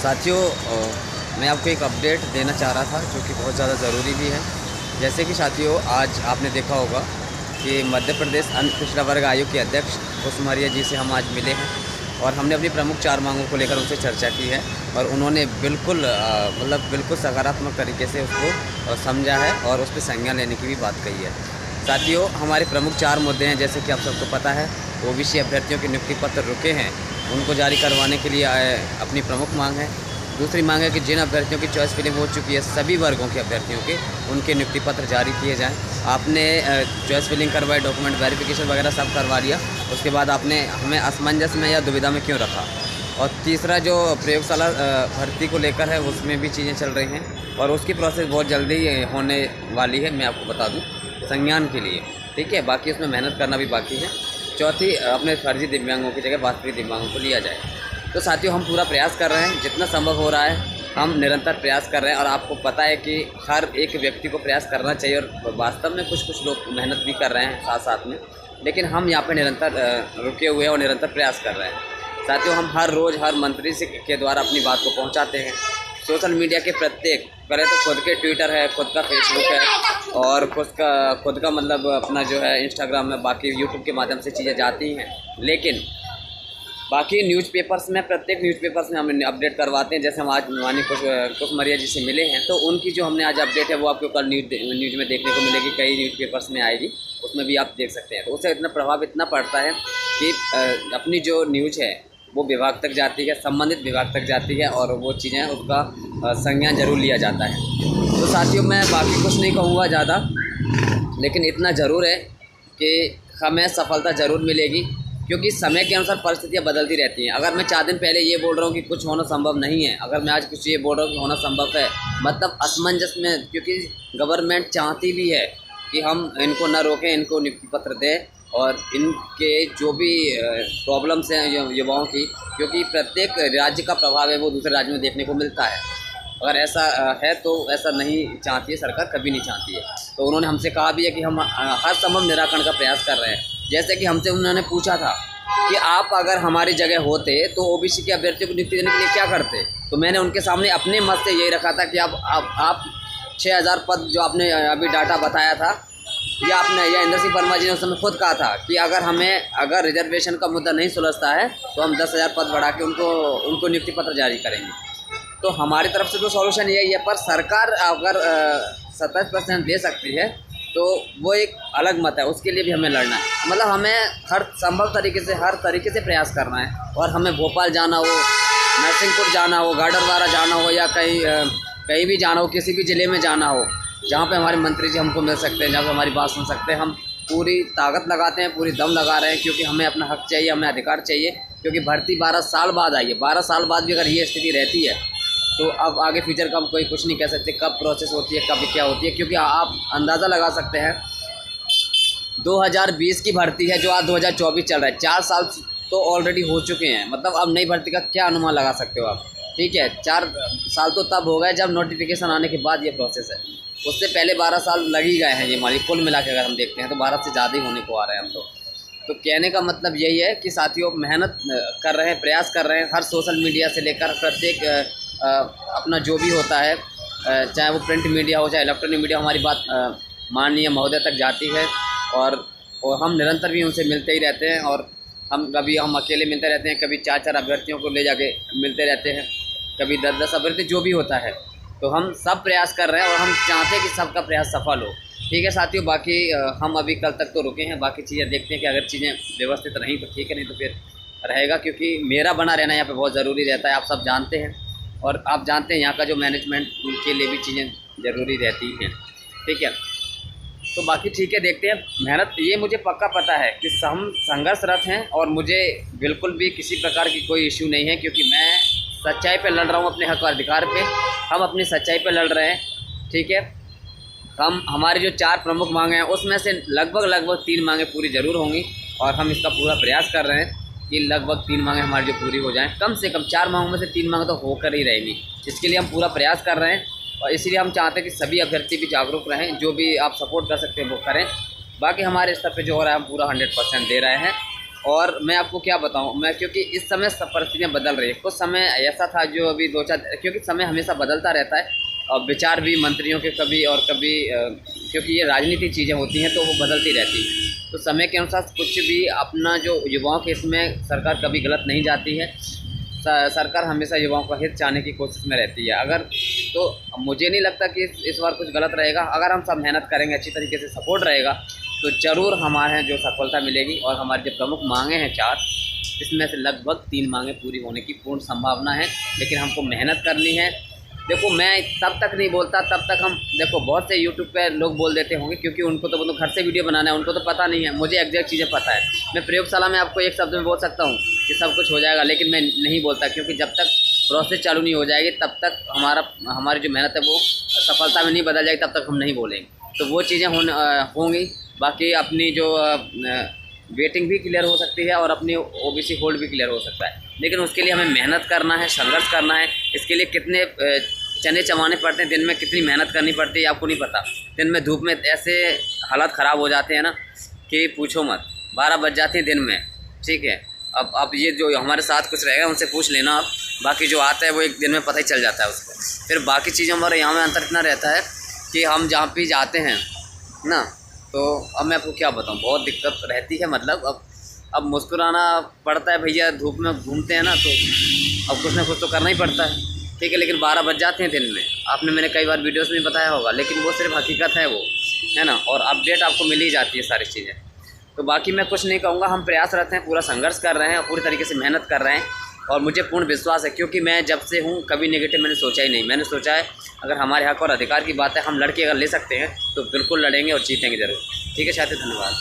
साथियों मैं आपको एक अपडेट देना चाह रहा था जो कि बहुत ज़्यादा ज़रूरी भी है। जैसे कि साथियों आज आपने देखा होगा कि मध्य प्रदेश अन्य पिछड़ा वर्ग आयोग के अध्यक्ष कुसुमारिया जी से हम आज मिले हैं और हमने अपनी प्रमुख 4 मांगों को लेकर उनसे चर्चा की है और उन्होंने बिल्कुल सकारात्मक तरीके से उसको समझा है और उस पर संज्ञान लेने की भी बात कही है। साथियों हमारे प्रमुख 4 मुद्दे हैं, जैसे कि आप सबको पता है ओबीसी अभ्यर्थियों के नियुक्ति पत्र रुके हैं, उनको जारी करवाने के लिए अपनी प्रमुख मांग है। दूसरी मांग है कि जिन अभ्यर्थियों की चॉइस फिलिंग हो चुकी है सभी वर्गों के अभ्यर्थियों के उनके नियुक्ति पत्र जारी किए जाएं। आपने चॉइस फिलिंग करवाई, डॉक्यूमेंट वेरिफिकेशन वगैरह सब करवा लिया, उसके बाद आपने हमें असमंजस में या दुविधा में क्यों रखा। और तीसरा जो प्रयोगशाला भर्ती को लेकर है उसमें भी चीज़ें चल रही हैं और उसकी प्रोसेस बहुत जल्दी होने वाली है, मैं आपको बता दूँ संज्ञान के लिए, ठीक है। बाकी उसमें मेहनत करना भी बाकी है। चौथी, अपने फर्जी दिव्यांगों की जगह वास्तविक दिव्यांगों को लिया जाए। तो साथियों हम पूरा प्रयास कर रहे हैं, जितना संभव हो रहा है हम निरंतर प्रयास कर रहे हैं और आपको पता है कि हर एक व्यक्ति को प्रयास करना चाहिए और वास्तव में कुछ लोग मेहनत भी कर रहे हैं साथ साथ में, लेकिन हम यहाँ पे निरंतर रुके हुए हैं और निरंतर प्रयास कर रहे हैं। साथियों हम हर रोज़ हर मंत्री से के द्वारा अपनी बात को पहुँचाते हैं। सोशल मीडिया के प्रत्येक, पहले तो खुद के ट्विटर है, खुद का फेसबुक है और खुद का मतलब अपना जो है इंस्टाग्राम में, बाकी यूट्यूब के माध्यम से चीज़ें जाती हैं, लेकिन बाकी न्यूज़पेपर्स में, प्रत्येक न्यूज़पेपर्स में हम अपडेट करवाते हैं। जैसे हम आज माननीय कुसुमारिया जी से मिले हैं तो उनकी जो हमने आज अपडेट है वो आपको कल न्यूज़ में देखने को मिलेगी, कई न्यूज़पेपर्स में आएगी, उसमें भी आप देख सकते हैं। तो उससे इतना प्रभाव इतना पड़ता है कि अपनी जो न्यूज़ है वो विभाग तक जाती है, संबंधित विभाग तक जाती है और वो चीज़ें उसका संज्ञान जरूर लिया जाता है। तो साथियों मैं बाकी कुछ नहीं कहूँगा ज़्यादा, लेकिन इतना ज़रूर है कि हमें सफलता ज़रूर मिलेगी, क्योंकि समय के अनुसार परिस्थितियाँ बदलती रहती हैं। अगर मैं 4 दिन पहले ये बोल रहा हूँ कि कुछ होना संभव नहीं है, अगर मैं आज कुछ ये बोल रहा हूँ कि होना संभव है, मतलब असमंजस में, क्योंकि गवर्नमेंट चाहती भी है कि हम इनको न रोकें, इनको नियुक्ति पत्र दें और इनके जो भी प्रॉब्लम्स हैं युवाओं की, क्योंकि प्रत्येक राज्य का प्रभाव है वो दूसरे राज्य में देखने को मिलता है। अगर ऐसा है तो ऐसा नहीं चाहती है सरकार, कभी नहीं चाहती है। तो उन्होंने हमसे कहा भी है कि हम हर संभव निराकरण का प्रयास कर रहे हैं। जैसे कि हमसे उन्होंने पूछा था कि आप अगर हमारी जगह होते तो ओबीसी के अभ्यर्थियों को नियुक्ति देने के लिए क्या करते, तो मैंने उनके सामने अपने मत से यही रखा था कि आप 6000 पद जो आपने अभी डाटा बताया था, या इंद्र सिंह वर्मा जी ने उस समय खुद कहा था कि अगर रिजर्वेशन का मुद्दा नहीं सुलझता है तो हम 10,000 पद बढ़ा के उनको नियुक्ति पत्र जारी करेंगे। तो हमारी तरफ से तो सॉल्यूशन यही है, पर सरकार अगर 27% दे सकती है तो वो एक अलग मत है, उसके लिए भी हमें लड़ना है। मतलब हमें हर संभव तरीके से प्रयास करना है। और हमें भोपाल जाना हो, नरसिंहपुर जाना हो, गाडरवारा जाना हो या कहीं भी जाना हो, किसी भी ज़िले में जाना हो जहाँ पे हमारे मंत्री जी हमको मिल सकते हैं, जहाँ पे हमारी बात सुन सकते हैं, हम पूरी ताकत लगाते हैं, पूरी दम लगा रहे हैं, क्योंकि हमें अपना हक चाहिए, हमें अधिकार चाहिए। क्योंकि भर्ती 12 साल बाद आई है, 12 साल बाद भी अगर ये स्थिति रहती है तो अब आगे फ्यूचर का हम कोई कुछ नहीं कह सकते, कब प्रोसेस होती है, कब क्या होती है। क्योंकि आप अंदाज़ा लगा सकते हैं 2020 की भर्ती है जो आज 2024 चल रहा है, 4 साल तो ऑलरेडी हो चुके हैं। मतलब अब नई भर्ती का क्या अनुमान लगा सकते हो आप, ठीक है। 4 साल तो तब हो गए जब नोटिफिकेशन आने के बाद ये प्रोसेस है, उससे पहले 12 साल लग ही गए हैं। ये हमारी कुल मिला के अगर हम देखते हैं तो 12 से ज़्यादा ही होने को आ रहे हैं हम तो कहने का मतलब यही है कि साथियों मेहनत कर रहे हैं, प्रयास कर रहे हैं, हर सोशल मीडिया से लेकर प्रत्येक अपना जो भी होता है, चाहे वो प्रिंट मीडिया हो चाहे इलेक्ट्रॉनिक मीडिया, हमारी बात माननीय महोदय तक जाती है और हम निरंतर भी उनसे मिलते ही रहते हैं। और कभी हम अकेले मिलते रहते हैं, कभी 4-4 अभ्यर्थियों को ले जाके मिलते रहते हैं, कभी 10-10 अभ्यर्थी, जो भी होता है। तो हम सब प्रयास कर रहे हैं और हम चाहते हैं कि सबका प्रयास सफल हो, ठीक है साथियों। बाकी हम अभी कल तक तो रुके हैं, बाकी चीज़ें देखते हैं कि अगर चीज़ें व्यवस्थित रहीं तो ठीक है, नहीं तो फिर रहेगा, क्योंकि मेरा बना रहना यहाँ पे बहुत ज़रूरी रहता है, आप सब जानते हैं। और आप जानते हैं यहाँ का जो मैनेजमेंट के लिए भी चीज़ें ज़रूरी रहती हैं, ठीक है। तो बाकी ठीक है, देखते हैं। मेहनत ये मुझे पक्का पता है कि हम संघर्षरत हैं और मुझे बिल्कुल भी किसी प्रकार की कोई इश्यू नहीं है, क्योंकि मैं सच्चाई पे लड़ रहा हूँ, अपने हक और अधिकार पे हम अपनी सच्चाई पे लड़ रहे हैं, ठीक है। हमारी जो 4 प्रमुख मांगे हैं उसमें से लगभग 3 मांगे पूरी ज़रूर होंगी और हम इसका पूरा प्रयास कर रहे हैं कि लगभग 3 मांगे हमारी जो पूरी हो जाएं। कम से कम 4 मांगों में से 3 मांगे तो होकर ही रहेंगी, इसके लिए हम पूरा प्रयास कर रहे हैं। और इसीलिए हम चाहते हैं कि सभी अभ्यर्थी भी जागरूक रहें, जो भी आप सपोर्ट कर सकते हैं वो करें। बाकी हमारे स्तर पे जो हो रहा है हम पूरा 100% दे रहे हैं और मैं आपको क्या बताऊं, मैं क्योंकि इस समय सब परिस्थितियाँ बदल रही है। कुछ समय ऐसा था जो अभी 2-4, क्योंकि समय हमेशा बदलता रहता है और विचार भी मंत्रियों के कभी और कभी क्योंकि ये राजनीतिक चीज़ें होती हैं तो वो बदलती रहती हैं। तो समय के अनुसार कुछ भी अपना जो युवाओं के इसमें सरकार कभी गलत नहीं जाती है। सरकार हमेशा युवाओं का हित चाहने की कोशिश में रहती है। अगर तो मुझे नहीं लगता कि इस बार कुछ गलत रहेगा। अगर हम सब मेहनत करेंगे, अच्छी तरीके से सपोर्ट रहेगा तो ज़रूर हमारे जो सफलता मिलेगी। और हमारी जो प्रमुख मांगे हैं 4, इसमें से लगभग 3 मांगे पूरी होने की पूर्ण संभावना है। लेकिन हमको मेहनत करनी है। देखो मैं तब तक नहीं बोलता, तब तक हम देखो बहुत से यूट्यूब पे लोग बोल देते होंगे क्योंकि उनको तो घर से वीडियो बनाना है, उनको तो पता नहीं है। मुझे एग्जैक्ट चीज़ें पता है। मैं प्रयोगशाला में आपको एक शब्द में बोल सकता हूँ कि सब कुछ हो जाएगा, लेकिन मैं नहीं बोलता क्योंकि जब तक प्रोसेस चालू नहीं हो जाएगी तब तक हमारी जो मेहनत है वो सफलता में नहीं बदल जाएगी, तब तक हम नहीं बोलेंगे। तो वो चीज़ें होंगी। बाकी अपनी जो वेटिंग भी क्लियर हो सकती है और अपनी ओबीसी होल्ड भी क्लियर हो सकता है, लेकिन उसके लिए हमें मेहनत करना है, संघर्ष करना है। इसके लिए कितने चने चबाने पड़ते हैं, दिन में कितनी मेहनत करनी पड़ती है आपको नहीं पता। दिन में धूप में ऐसे हालात ख़राब हो जाते हैं ना कि पूछो मत। 12 बज जाते हैं दिन में, ठीक है। अब ये जो हमारे साथ कुछ रहेगा उनसे पूछ लेना आप। बाकी जो आता है वो एक दिन में पता ही चल जाता है उसको। फिर बाकी चीज़ें हमारे यहाँ में अंतर इतना रहता है कि हम जहाँ भी जाते हैं ना, तो अब मैं आपको क्या बताऊँ, बहुत दिक्कत रहती है। मतलब अब मुस्कुराना पड़ता है भैया, धूप में घूमते हैं ना, तो अब कुछ ना कुछ तो करना ही पड़ता है, ठीक है। लेकिन 12 बज जाते हैं दिन में, मैंने कई बार वीडियोस में बताया होगा, लेकिन वो सिर्फ हकीकत है, वो है ना। और अपडेट आपको मिल ही जाती है सारी चीज़ें। तो बाकी मैं कुछ नहीं कहूँगा, हम प्रयासरत हैं, पूरा संघर्ष कर रहे हैं और पूरी तरीके से मेहनत कर रहे हैं। और मुझे पूर्ण विश्वास है क्योंकि मैं जब से हूँ कभी नेगेटिव मैंने सोचा ही नहीं। मैंने सोचा है अगर हमारे हक और अधिकार की बात है, हम लड़के अगर ले सकते हैं तो बिल्कुल लड़ेंगे और जीतेंगे ज़रूर। ठीक है साथी, धन्यवाद।